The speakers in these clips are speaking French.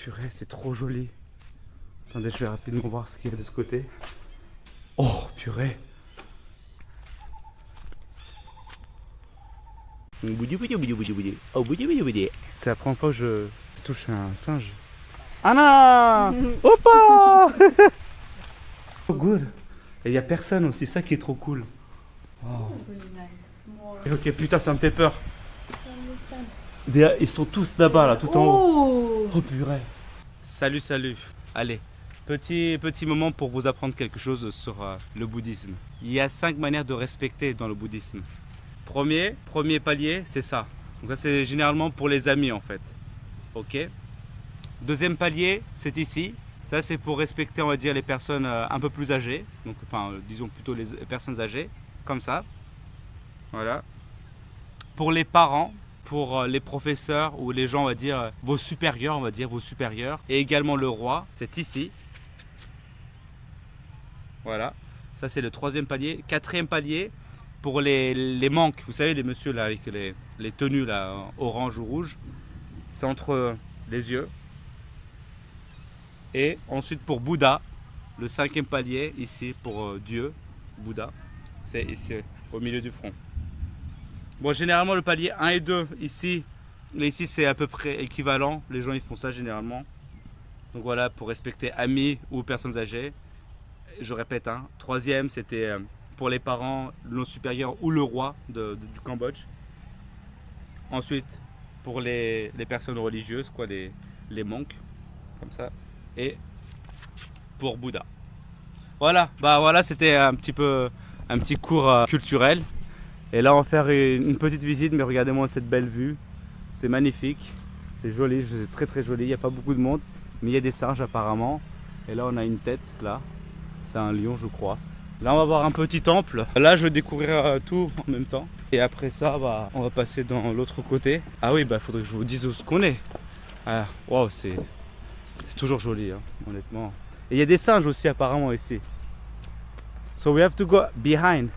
Purée, c'est trop joli. Attendez, je vais rapidement voir ce qu'il y a de ce côté. Oh, purée. C'est la première fois que je touche un singe. Anna! Opa! Oh, good. Et il n'y a personne aussi, ça qui est trop cool. Wow. Ok, putain, ça me fait peur. Ils sont tous là-bas, là, tout en haut. Oh, purée. Salut, salut. Allez, petit moment pour vous apprendre quelque chose sur le bouddhisme. Il y a 5 manières de respecter dans le bouddhisme. Premier palier, c'est ça. Donc ça, c'est généralement pour les amis, en fait. Ok. Deuxième palier, c'est ici. Ça, c'est pour respecter, on va dire, les personnes un peu plus âgées. Donc, enfin, disons plutôt les personnes âgées, comme ça. Voilà. Pour les parents, pour les professeurs ou les gens, on va dire, vos supérieurs, on va dire, vos supérieurs. Et également le roi, c'est ici. Voilà. Ça, c'est le 3e palier. 4e palier, pour les monks. Vous savez, les messieurs là, avec les tenues là, orange ou rouge. C'est entre les yeux. Et ensuite pour Bouddha, le 5e palier, ici pour Dieu, Bouddha, c'est ici au milieu du front. Bon, généralement le palier 1 et 2 ici, mais ici c'est à peu près équivalent, les gens ils font ça généralement. Donc voilà, pour respecter amis ou personnes âgées. Je répète, 3e c'était pour les parents, nos supérieurs ou le roi du Cambodge. Ensuite pour les personnes religieuses, quoi, les monks, comme ça. Et pour Bouddha. Voilà, bah voilà, c'était un petit cours culturel. Et là on va faire une petite visite, mais regardez-moi cette belle vue. C'est magnifique, c'est joli, c'est très très joli. Il n'y a pas beaucoup de monde, mais il y a des singes apparemment. Et là on a une tête, là, c'est un lion je crois. Là on va voir un petit temple. Là je vais découvrir tout en même temps. Et après ça, bah, on va passer dans l'autre côté. Ah oui, bah faudrait que je vous dise où ce qu'on est. Ah, wow, c'est toujours joli, honnêtement. Et il y a des singes aussi apparemment ici. So we have to go behind.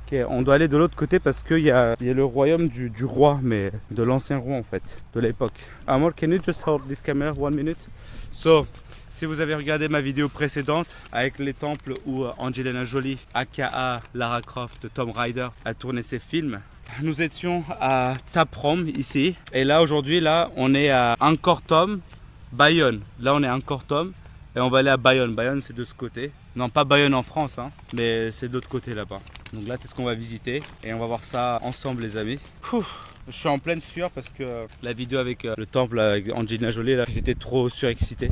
Okay, on doit aller de l'autre côté parce qu'il y a le royaume du roi, mais de l'ancien roi en fait, de l'époque. Amor, can you just hold this camera 1 minute? So, si vous avez regardé ma vidéo précédente avec les temples où Angelina Jolie, aka Lara Croft, Tomb Raider, a tourné ses films, nous étions à Ta Prohm ici. Et là aujourd'hui, là, on est à Angkor Thom, Bayonne. Là, on est à Angkor Thom et on va aller à Bayonne. Bayonne, c'est de ce côté. Non, pas Bayonne en France, mais c'est de l'autre côté là-bas. Donc là, c'est ce qu'on va visiter et on va voir ça ensemble, les amis. Je suis en pleine sueur parce que la vidéo avec le temple avec Angelina Jolie, là, j'étais trop surexcité.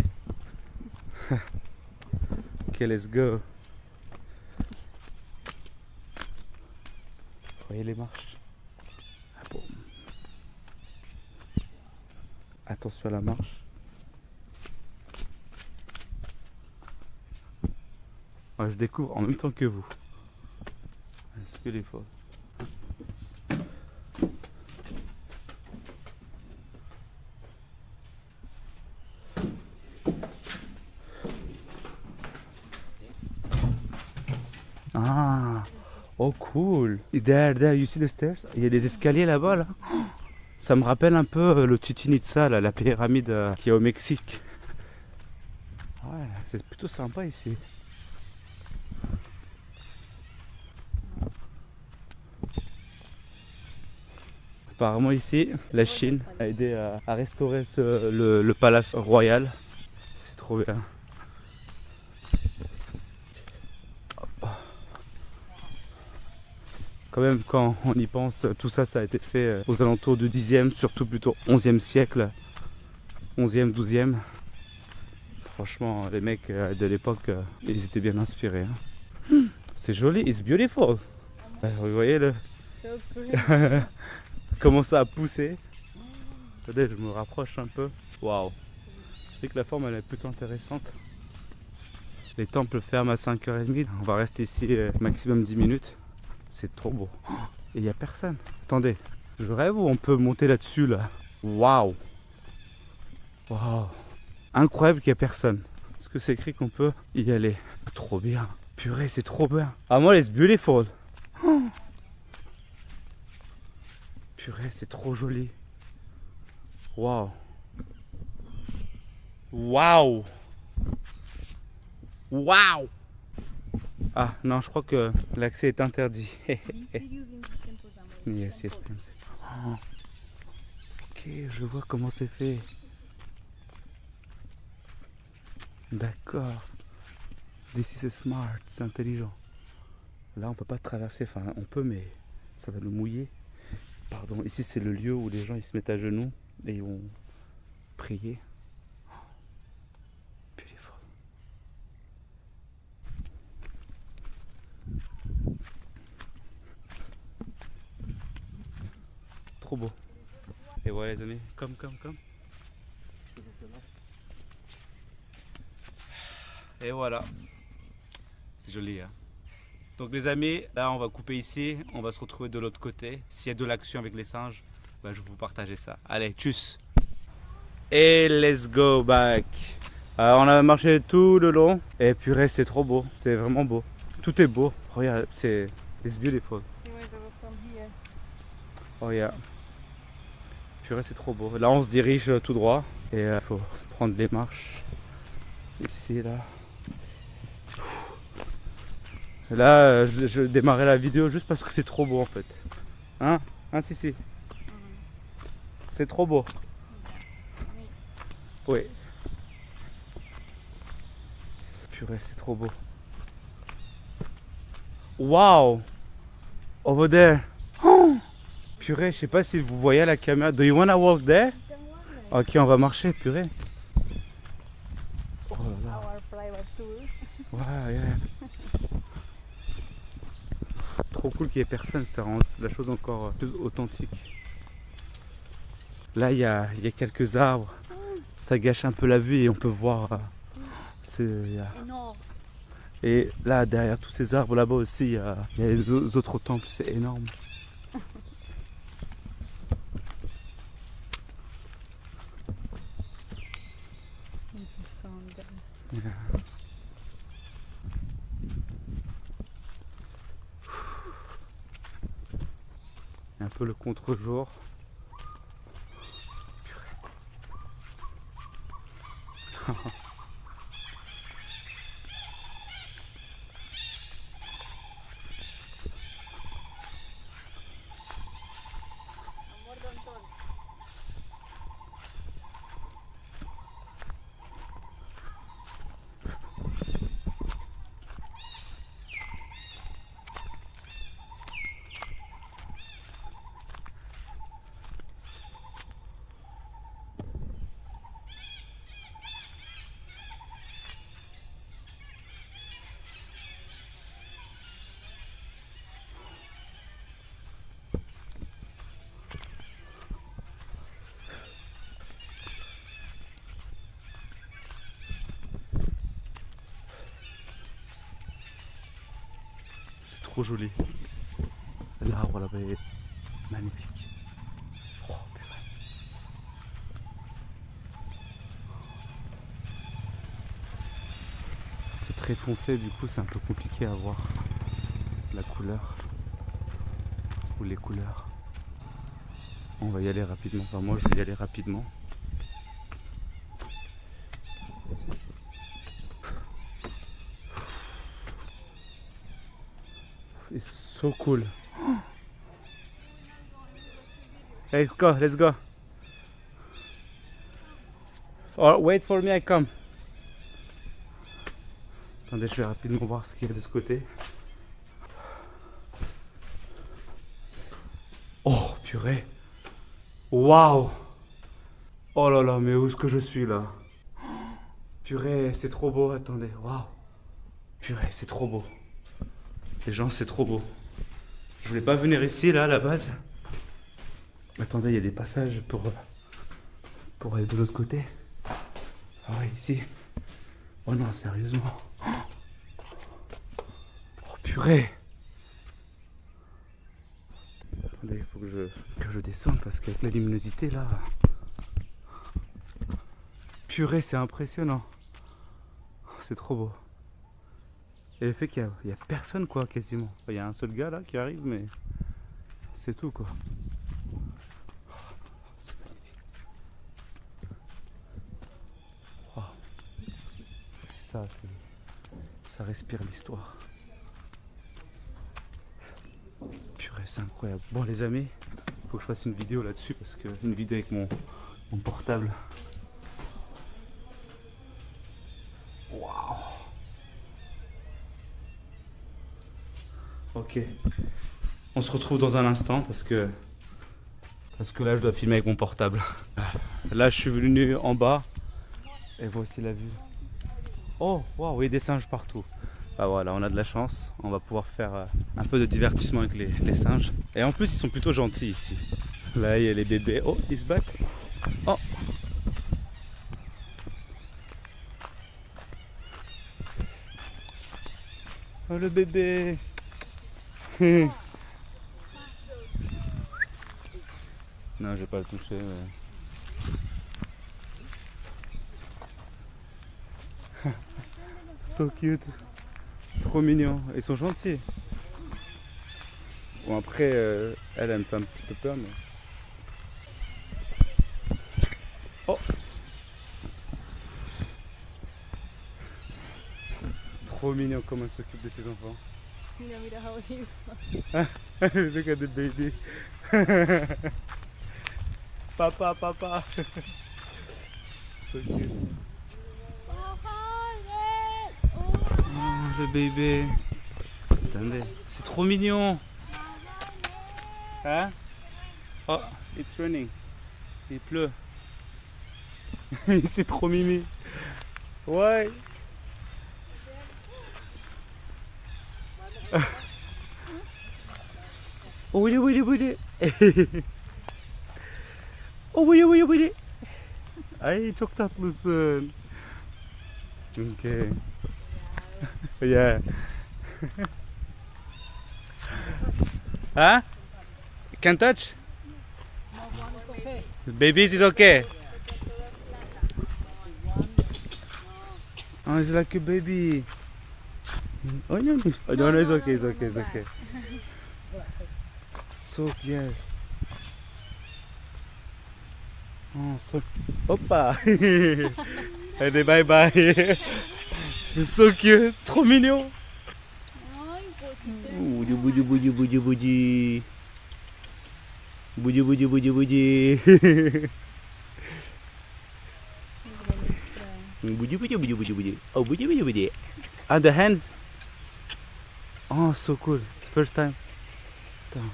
Ok, let's go. Vous voyez les marches? Ah bon. Attention à la marche. Ouais, je découvre en même temps que vous. C'est beautiful. Ah, oh cool. There, you see the stairs? Il y a des escaliers là-bas, là. Ça me rappelle un peu le Chichén Itzá, là, la pyramide qui est au Mexique. Ouais, c'est plutôt sympa ici. Apparemment ici, la Chine a aidé à restaurer le palace royal. C'est trop bien. Quand même, quand on y pense, tout ça, ça a été fait aux alentours du 10e, surtout plutôt 11e siècle. 11e, 12e. Franchement, les mecs de l'époque, ils étaient bien inspirés. C'est joli, it's beautiful. Vous voyez le... comment ça a poussé. Attendez, je me rapproche un peu. Waouh. Je sais que la forme elle est plutôt intéressante. Les temples ferment à 5h30. On va rester ici maximum 10 minutes. C'est trop beau. Et il n'y a personne. Attendez, je rêve ou on peut monter là-dessus là? Waouh. Waouh. Incroyable qu'il n'y ait personne. Est-ce que c'est écrit qu'on peut y aller? Trop bien. Purée, c'est trop bien. Ah moi, it's beautiful. Purée, c'est trop joli. Waouh. Waouh! Waouh! Ah non, je crois que l'accès est interdit. Yes, yes. Oh. Ok, je vois comment c'est fait. D'accord. This is smart, c'est intelligent. Là, on peut pas traverser, enfin, on peut, mais ça va nous mouiller. Pardon, ici c'est le lieu où les gens ils se mettent à genoux et ils vont prier. Beautiful. Trop beau. Et voilà les amis, comme. Et voilà. C'est joli, hein. Donc les amis, là on va couper ici, on va se retrouver de l'autre côté. S'il y a de l'action avec les singes, ben, je vais vous partager ça. Allez, tchuss. Et let's go back. Alors, on a marché tout le long et purée, c'est trop beau, c'est vraiment beau. Tout est beau, regarde, c'est it's beautiful. Oh yeah. Purée, c'est trop beau. Là, on se dirige tout droit et il faut prendre les marches. Ici, là. Là, je démarrais la vidéo juste parce que c'est trop beau en fait. Hein? Hein, si. C'est trop beau. Oui. Purée, c'est trop beau. Wow! Over there. Oh! Purée, je sais pas si vous voyez à la caméra. Do you wanna walk there? Ok, on va marcher, purée. Oh là là. Ouais, yeah. Trop cool qu'il y ait personne, ça rend la chose encore plus authentique. Là, il y a quelques arbres. Ça gâche un peu la vue et on peut voir. Et là, derrière tous ces arbres là-bas aussi, il y a les autres temples, c'est énorme. Yeah. Un peu le contre-jour. C'est trop joli. L'arbre là-bas est magnifique. Oh, purée. C'est très foncé, du coup c'est un peu compliqué à voir la couleur ou les couleurs. On va y aller rapidement. Enfin, moi je vais y aller rapidement. It's so cool. Let's go. Or wait for me, I come. Attendez, je vais rapidement voir ce qu'il y a de ce côté. Oh, purée. Waouh. Oh là là, mais où est-ce que je suis là? Purée, c'est trop beau, attendez. Waouh. Purée, c'est trop beau. Les gens, c'est trop beau. Je voulais pas venir ici, là, à la base. Attendez, il y a des passages pour aller de l'autre côté. Ah ouais, ici. Oh non, sérieusement. Oh purée. Attendez, il faut que je descende parce qu'avec la luminosité, là... Purée, c'est impressionnant. C'est trop beau. Et le fait qu'il y a personne, quoi, quasiment. Il y a un seul gars, là, qui arrive, mais... C'est tout, quoi. C'est magnifique. Wow. ça respire l'histoire. Purée, c'est incroyable. Bon les amis, faut que je fasse une vidéo là-dessus parce que une vidéo avec mon portable. Waouh. Ok. On se retrouve dans un instant parce que là je dois filmer avec mon portable. Là je suis venu en bas et voici la vue. Oh waouh, il y a des singes partout. Bah voilà, on a de la chance, on va pouvoir faire un peu de divertissement avec les singes. Et en plus ils sont plutôt gentils ici. Là il y a les bébés, oh ils se battent. Oh. Oh le bébé. Non, je vais pas le toucher. Mais... So cute. Trop mignon. Ils sont gentils. Bon après, elle me fait un petit peu peur, mais... Oh. Trop mignon comment elle s'occupe de ses enfants. Mira, mira how he is. Look at the baby. Papa, papa. So cute. Oh, le bébé. Attendez, c'est trop mignon. Hein? Oh, it's raining. Il pleut. C'est trop mimi. Ouais. Oh oui, oui, oui. Oh oui, oui, oui. Ay çok tatlısın. Okay. Yeah. Huh? Can touch? Babies is okay. Oh, it's like a baby. Oh no, no, it's okay, it's okay, it's okay. So cute. Oh, so... Hoppa. Allez, bye bye. So cute, trop mignon. Boudi boudi boudi boudi boudi. Boudi boudi boudi boudi. Boudi boudi boudi boudi boudi. Oh, boudi boudi boudi. And the hands. Oh, so cool. It's first time. Attends.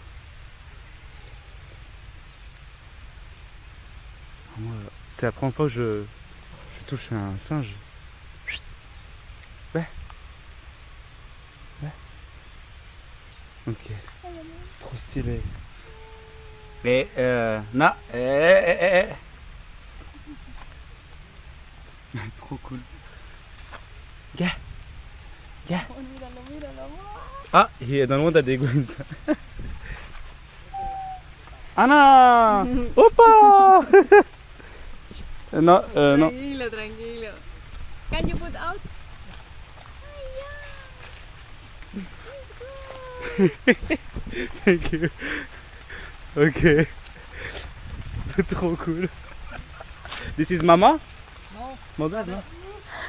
C'est la première fois que je touche un singe. Ouais. Ouais. Ok. Trop stylé. Mais non. Trop cool. Gars. Gars. Ah, il est dans le monde à des gouines. Anna. Opa. Non, non. Tranquilo, tranquilo. Can you put out? Thank you. Ok. C'est trop cool. This is mama? No. My dad, no?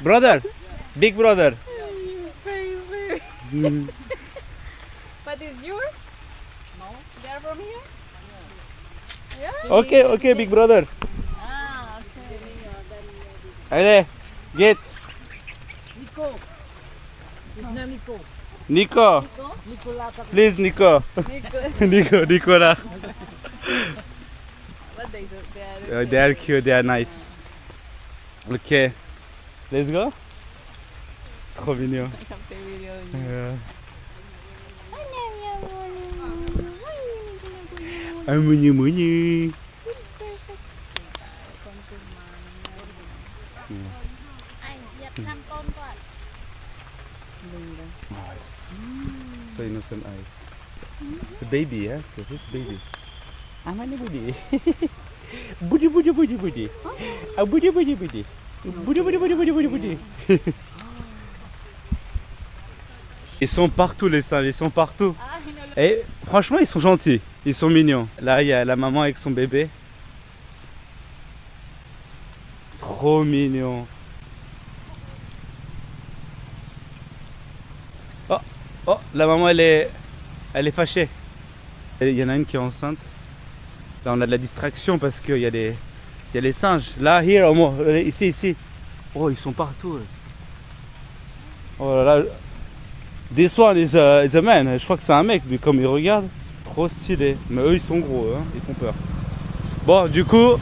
Brother. Big brother. Baby. Mm. But it's yours? No. They are from here? Yeah. Okay, okay, big brother. Ah, okay. Allez, get. Nico. His name Nico. Nico. Nicolas. Please, Nico. Nico. Nicolas. What they do? They are They are cute, they are nice. Okay. Let's go. Trop mignon. I have the video. Yeah. Ah, mouni mouni. So innocent eyes. It's a baby, yeah? It's a big baby. Ah, my baby. Budi budi budi budi. Ah, budi budi budi. Budi budi budi budi budi budi. Ils sont partout les singes, ils sont partout. Ah, you know, Et franchement, ils sont gentils, ils sont mignons. Là, il y a la maman avec son bébé. Trop mignon. la maman elle est fâchée. Il y en a une qui est enceinte. Là on a de la distraction parce qu'il y a les singes. Là, here, au moins, ici. Oh, ils sont partout. Oh là là. This one is a man. Je crois que c'est un mec, mais comme il regarde, trop stylé. Mais eux ils sont gros, hein. Ils font peur. Bon, du coup,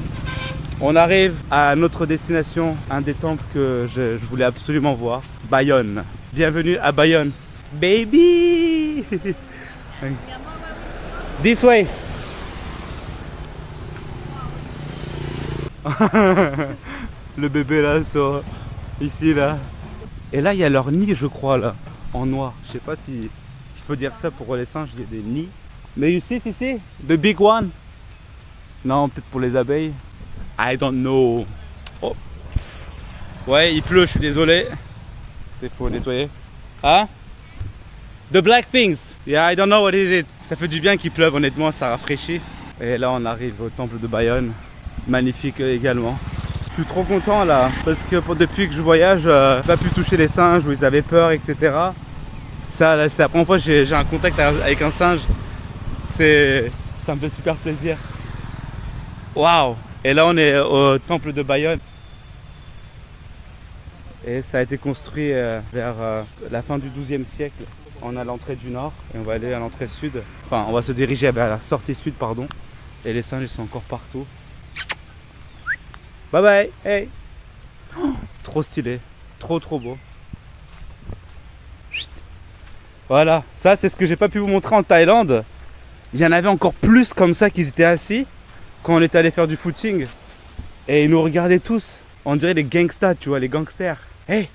on arrive à notre destination, un des temples que je voulais absolument voir, Bayonne. Bienvenue à Bayonne. Baby! This way. Le bébé là, ici là. Et là, il y a leur nid, je crois, là, en noir. Je sais pas si je peux dire ça pour les singes, il y a des nids. Mais ici, the big one. Non, peut-être pour les abeilles. I don't know. Oh. Ouais, il pleut, je suis désolé. Il faut nettoyer. Hein? The black things. Yeah, I don't know what is it. Ça fait du bien qu'il pleuve, honnêtement, ça rafraîchit. Et là, on arrive au temple de Bayonne. Magnifique également. Je suis trop content là, parce que depuis que je voyage, j'ai pas pu toucher les singes où ils avaient peur, etc. Ça, là, c'est la première fois que j'ai un contact avec un singe. Ça me fait super plaisir. Waouh! Et là, on est au temple de Bayonne. Et ça a été construit vers la fin du XIIe siècle. On a l'entrée du nord et on va aller à l'entrée sud. Enfin, on va se diriger vers la sortie sud, pardon. Et les singes, ils sont encore partout. Bye bye! Hey! Oh, trop stylé. Trop beau. Chut. Voilà, ça c'est ce que j'ai pas pu vous montrer en Thaïlande. Il y en avait encore plus comme ça qui étaient assis quand on était allé faire du footing. Et ils nous regardaient tous. On dirait des gangsters, tu vois, les gangsters. Hey!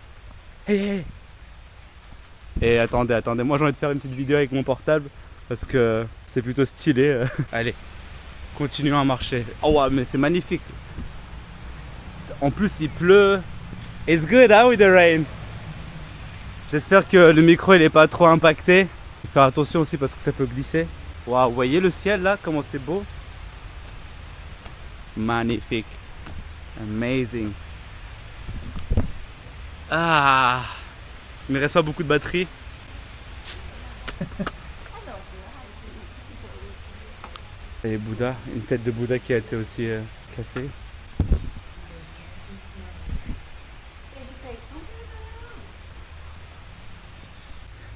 Et attendez, moi j'ai envie de faire une petite vidéo avec mon portable parce que c'est plutôt stylé. Allez, continuons à marcher. Oh ouais, mais c'est magnifique. En plus il pleut. It's good hein, with the rain. J'espère que le micro il est pas trop impacté. Faut faire attention aussi parce que ça peut glisser. Waouh, vous voyez le ciel là, comment c'est beau. Magnifique. Amazing. Ah, il me reste pas beaucoup de batterie. Et Bouddha, une tête de Bouddha qui a été aussi cassée.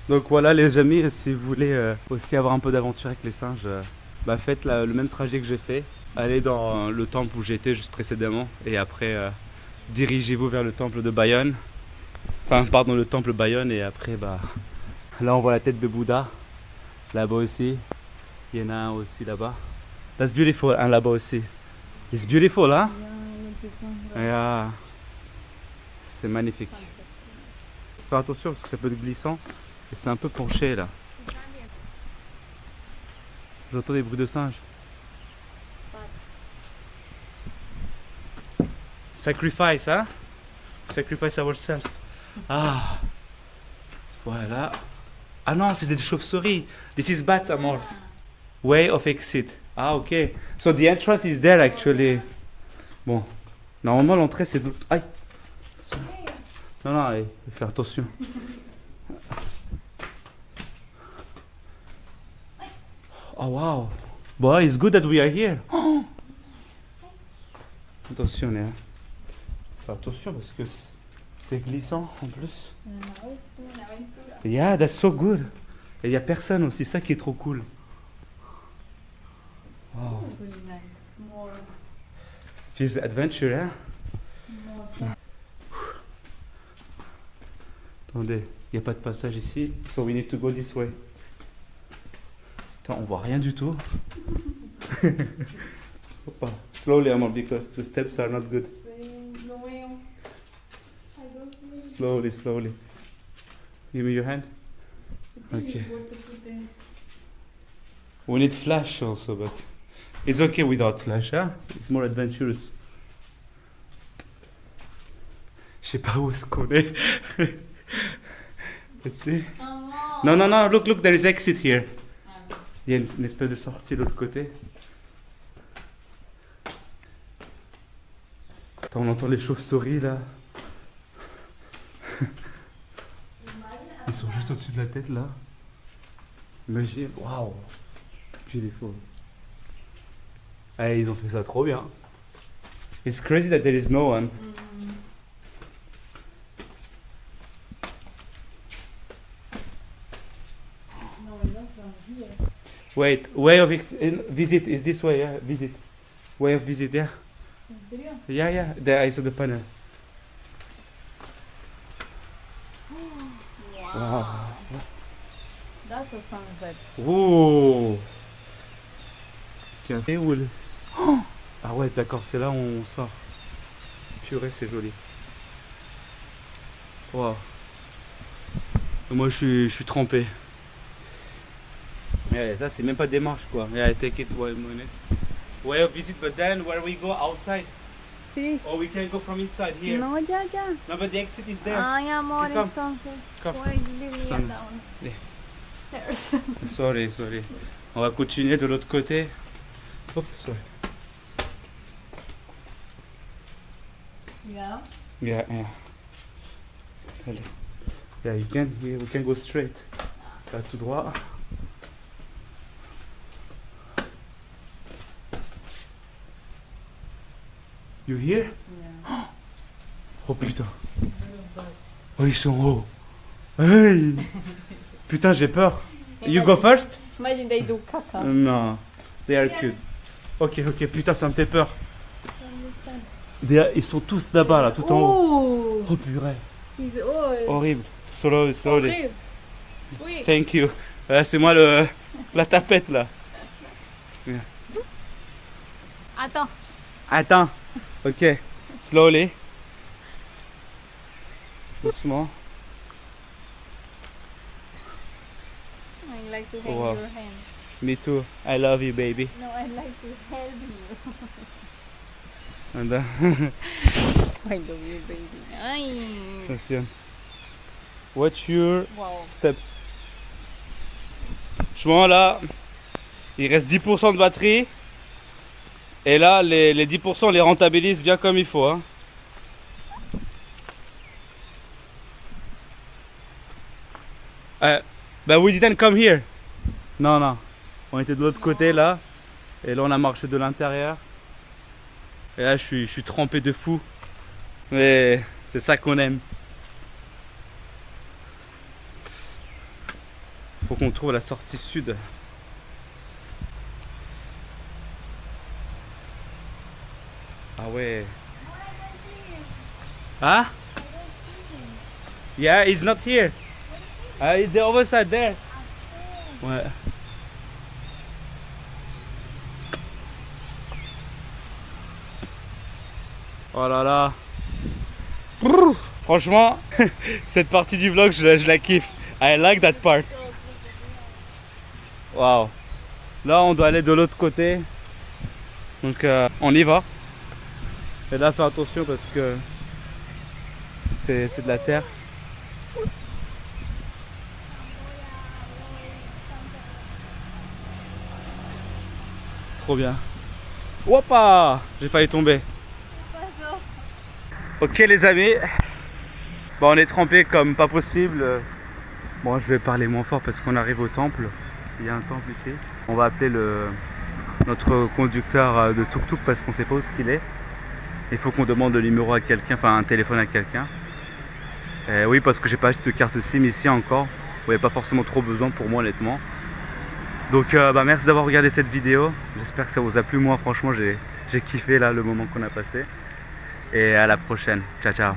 Donc voilà les amis, si vous voulez aussi avoir un peu d'aventure avec les singes, faites le même trajet que j'ai fait. Allez dans le temple où j'étais juste précédemment et après dirigez-vous vers le temple de Bayonne. Enfin pardon, le temple Bayonne et après là on voit la tête de Bouddha. Là-bas aussi, il y en a un aussi là-bas. That's beautiful, un là-bas aussi. It's beautiful, hein? Yeah. C'est magnifique. Faire attention parce que ça peut être glissant. Et c'est un peu penché là. J'entends des bruits de singes. Sacrifice, hein? Sacrifice ourselves. Ah. Voilà. Ah non, c'est des chauves-souris. This is bat, amor. Way of exit. Ah, ok. So the entrance is there actually. Bon. Normalement, l'entrée c'est... Aïe. Non, allez, faut faire attention. Oh wow. Boy, it's good that we are here. Oh. Attention, Léa. Fais attention parce que c'est glissant en plus. Yeah, that's so good. Et il n'y a personne aussi, ça qui est trop cool. Wow. She's adventure, hein? Attendez, il n'y a pas de passage ici. So we need to go this way. Attends, on voit rien du tout. Slowly, Amor, because the steps are not good. Slowly. Give me your hand. Okay. We need flash also, but it's okay without flash, huh? It's more adventurous. Je sais pas où est-ce qu'on est. Let's see. No, look, there is exit here. Il y a une espèce de sortie de l'autre côté. Attends, on entend les chauves-souris là. Ils sont juste au-dessus de la tête là. Imagine, waouh, beautiful. Eh, ils ont fait ça trop bien. It's crazy that there is no one. No, we don't from here. Wait, way of visit is this way, yeah, visit. Way of visit, yeah. ¿En serio? Yeah, yeah, there I saw the panel. Wow. That's a sunset. Oh. Café ou le... Oh. Ah ouais, d'accord, c'est là où on sort. Purée, c'est joli. Wow. Moi, je suis trempé. Ouais, ça, c'est même pas des marches, quoi. Yeah, take it one minute. Way of visit, but then where we go outside? Sí. Or we can go from inside here? No, ya. No, but the exit is there. Ay, amor, Come. entonces. Come. Why you leave me Come. down? Yeah. Stairs. Sorry. On va continuer de l'autre côté. Hop, sorry. Yeah. Yeah. Allez. Yeah, we can go straight. Là, tout droit. You here? Yeah. Oh putain. Oh, ils sont hauts. Hey. Putain, j'ai peur. You go first? Imagine they do caca. Non. They are cute. Ok, putain, ça me fait peur. Ils sont tous là-bas, là, tout en haut. Oh, Oh purée. he's old. Horrible. Slowly. Horrible. Oui. Thank you. C'est moi la tapette, là. Attends. Ok. Slowly. Doucement. I like to hold Wow. your hand. Me too. I love you, baby. No, I like to help you. And, I love you, baby. Ay. attention. Watch your Wow. steps. Franchement, là, il reste 10% de batterie. Et là, les 10%, on les rentabilise bien comme il faut. Hein. Bah, we didn't come here. Non. On était de l'autre côté, là. Et là, on a marché de l'intérieur. Et là, je suis trempé de fou. Mais c'est ça qu'on aime. Faut qu'on trouve la sortie sud. Ah ouais. Hein? Yeah, it's not here. It's the other side there. Ouais. Oh là là. Brrr. Franchement, cette partie du vlog, je la kiffe. I like that part. Wow. Là, on doit aller de l'autre côté. Donc, on y va. Et là, fais attention parce que c'est de la terre. Trop bien. Hoppa! J'ai failli tomber. Ok les amis. Bon, on est trempé comme pas possible. Bon, je vais parler moins fort parce qu'on arrive au temple. Il y a un temple ici. On va appeler notre conducteur de tuk-tuk parce qu'on sait pas où ce qu'il est. Il faut qu'on demande le numéro à quelqu'un, enfin un téléphone à quelqu'un. Oui, parce que j'ai pas acheté de carte SIM ici encore. Il n'y a pas forcément trop besoin pour moi honnêtement. Donc merci d'avoir regardé cette vidéo. J'espère que ça vous a plu. Moi franchement j'ai kiffé là le moment qu'on a passé. Et à la prochaine. Ciao ciao.